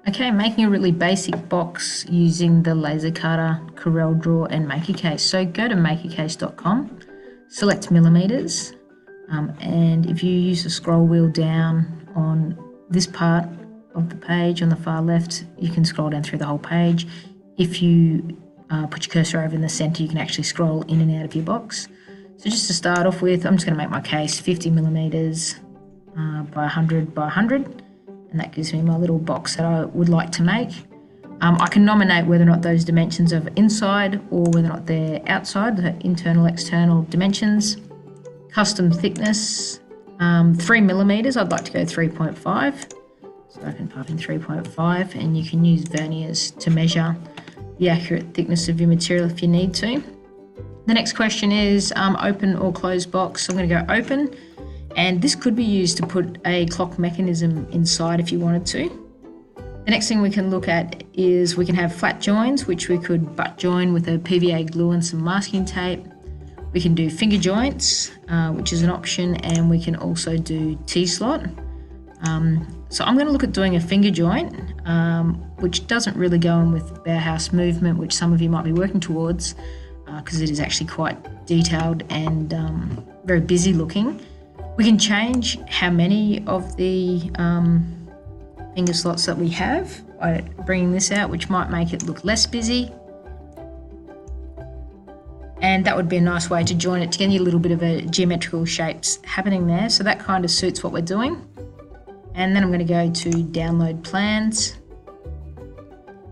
Okay, making a really basic box using the laser cutter, Corel Draw and makercase. So go to makercase.com, select millimeters, and if you use the scroll wheel down on this part of the page on the far left, you can scroll down through the whole page. If you put your cursor over in the center, you can actually scroll in and out of your box. So just to start off with, I'm just going to make my case 50 millimeters by 100 by 100. And that gives me my little box that I would like to make. I can nominate whether or not those dimensions are inside or whether or not they're outside, the internal, external dimensions. Custom thickness, 3 millimeters, I'd like to go 3.5. So I can type in 3.5 and you can use verniers to measure the accurate thickness of your material if you need to. The next question is open or close box. So I'm going to go open. And this could be used to put a clock mechanism inside if you wanted to. The next thing we can look at is we can have flat joins, which we could butt join with a PVA glue and some masking tape. We can do finger joints, which is an option, and we can also do T-slot. So I'm going to look at doing a finger joint, which doesn't really go in with Bauhaus movement, which some of you might be working towards, because it is actually quite detailed and very busy looking. We can change how many of the finger slots that we have by bringing this out, which might make it look less busy. And that would be a nice way to join it to get a little bit of a geometrical shapes happening there. So that kind of suits what we're doing. And then I'm going to go to download plans.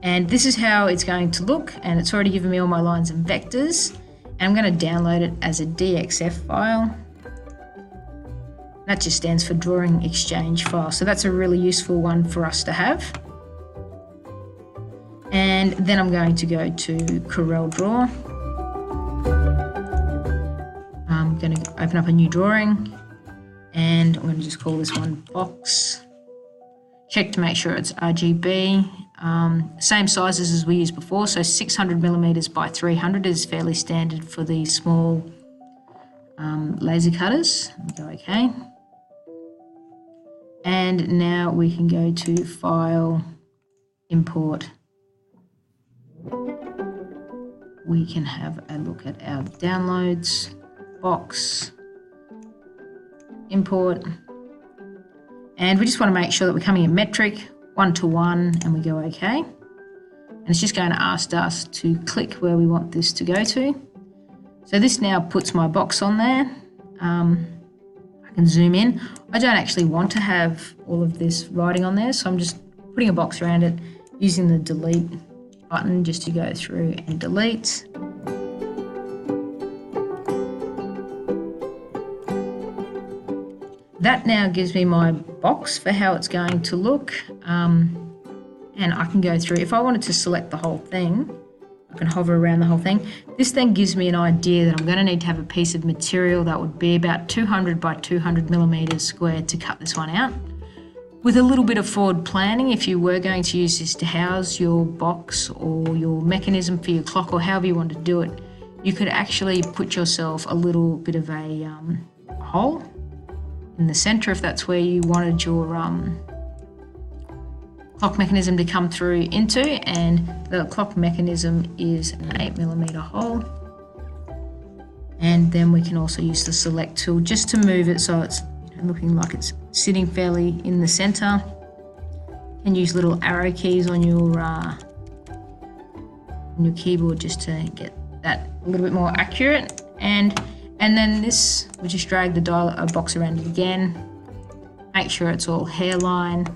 And this is how it's going to look. And it's already given me all my lines and vectors. And I'm going to download it as a DXF file. That just stands for Drawing Exchange File. So that's a really useful one for us to have. And then I'm going to go to Corel Draw. I'm going to open up a new drawing and I'm going to just call this one box. Check to make sure it's RGB. Same sizes as we used before. So 600 millimeters by 300 is fairly standard for these small laser cutters. Go OK. And now we can go to File, Import. We can have a look at our downloads, box, import. And we just want to make sure that we're coming in metric, 1:1, and we go OK. And it's just going to ask us to click where we want this to go to. So this now puts my box on there. I can zoom in. I don't actually want to have all of this writing on there, so I'm just putting a box around it using the delete button just to go through and delete. That now gives me my box for how it's going to look, and I can go through. If I wanted to select the whole thing, I can hover around the whole thing. This then gives me an idea that I'm going to need to have a piece of material that would be about 200 by 200 millimeters squared to cut this one out. With a little bit of forward planning, if you were going to use this to house your box or your mechanism for your clock or however you want to do it, you could actually put yourself a little bit of a hole in the center if that's where you wanted your clock mechanism to come through into, and the clock mechanism is an 8mm hole. And then we can also use the select tool just to move it so it's looking like it's sitting fairly in the center. And use little arrow keys on your keyboard just to get that a little bit more accurate. And then this, we just drag the box around it again, make sure it's all hairline.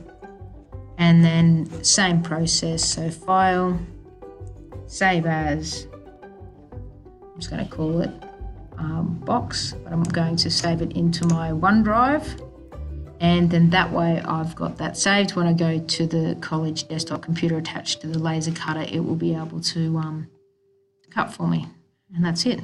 And then same process, so file, save as, I'm just going to call it box, but I'm going to save it into my OneDrive. And then that way I've got that saved. When I go to the college desktop computer attached to the laser cutter, it will be able to cut for me. And that's it.